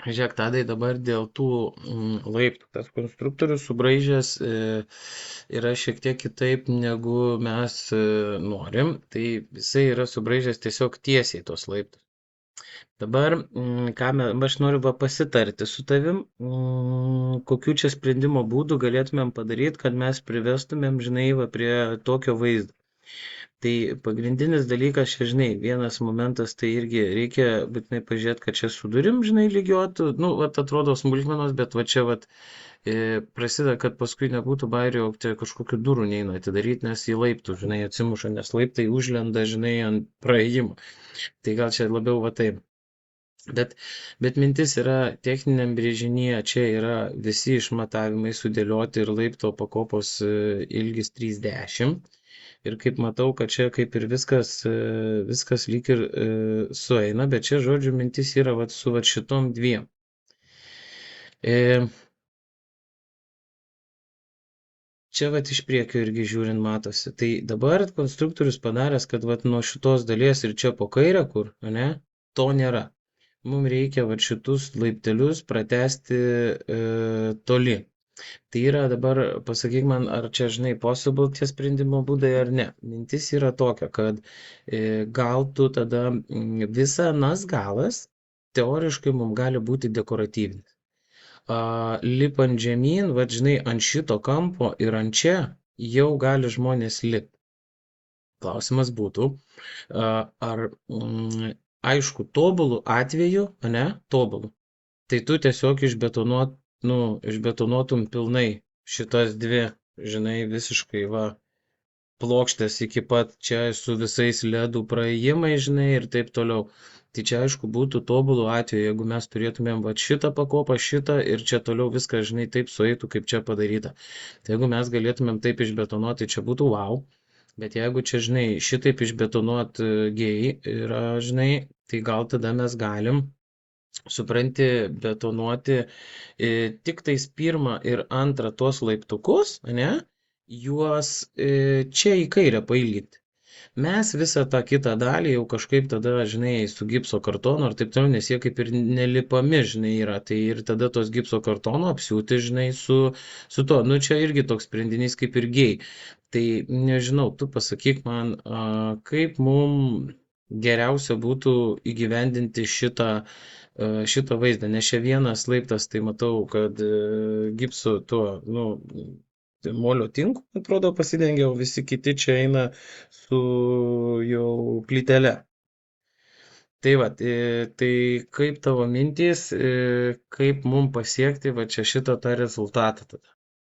Žiūrėk, Tadai, dabar dėl tų laiptų. Tas konstruktorius subraižęs yra šiek tiek kitaip, negu mes norim. Tai jisai yra subraižęs tiesiog tiesiai tos laiptus. Dabar, aš noriu pasitarti su tavim, kokiu čia sprendimo būdų galėtumėm padaryti, kad mes privestumėm, žinai, va, prie tokio vaizdo. Tai pagrindinis dalykas, čia, žinai, vienas momentas, tai irgi reikia būtinai pažiūrėti, kad čia su durim, žinai, lygiuotų, nu, vat atrodo smulkmenos, bet va čia, vat, prasideda, kad paskui nebūtų bairio, čia kažkokių durų neina atidaryti, nes į laiptų, žinai, atsimuša, nes laiptai užlenda, žinai, ant praėjimo. Tai gal čia labiau va taip. Bet mintis yra techniniam brėžinyje, čia yra visi išmatavimai sudėlioti ir laipto pakopos ilgis 30. Ir kaip matau, kad čia kaip ir viskas lyg ir sueina, bet čia, žodžiu, mintis yra vat, su vat, šitom dviem. Čia vat iš priekio irgi žiūrint matosi. Tai dabar konstruktorius padaręs, kad vat nuo šitos dalies ir čia po kairę, kur, ne, to nėra. Mums reikia vat šitus laiptelius pratesti toli. Tai yra dabar, pasakyk man, ar čia, žinai, possible tie sprendimo būdai ar ne. Mintis yra tokia, kad gal tu tada visas galas teoriškai mums gali būti dekoratyvinis. Lipant žemyn, va, žinai, ant šito kampo ir ant čia jau gali žmonės lipti. Klausimas būtų, ar aišku, tobulų atveju, ne, tobulų, tai tu tiesiog išbetonuotum pilnai šitas dvi, žinai, visiškai, va, plokštės iki pat čia su visais ledų praėjimai, žinai, ir taip toliau. Tai čia aišku būtų tobulų atveju, jeigu mes turėtumėm va šitą pakopą, šitą ir čia toliau viskas, žinai, taip sueitų, kaip čia padaryta. Tai jeigu mes galėtumėm taip išbetonuoti, čia būtų wow. Bet jeigu čia, žinai, šitaip išbetonuot gėjai yra, žinai, tai gal tada mes galim, supranti, betonuoti tik tais pirmą ir antrą tuos laiptukus, ne, juos čia į kairę pailginti. Mes visą tą kitą dalį jau kažkaip tada, žinai, su gipso kartonu ar taip toliau, nes jie kaip ir nelipami, žinai, yra. Tai ir tada tos gipso kartono apsiūti, žinai, su to. Nu, čia irgi toks sprendinys kaip ir gėjai. Tai nežinau, tu pasakyk man, kaip mums geriausia būtų įgyvendinti šitą vaizdą. Nes čia vienas laiptas, tai matau, kad gipso tuo, nu, molio tinku, atrodo, pasidengia, o visi kiti čia eina su jau plytele. Tai va, tai kaip tavo mintys, kaip mums pasiekti va čia šitą tą rezultatą tada?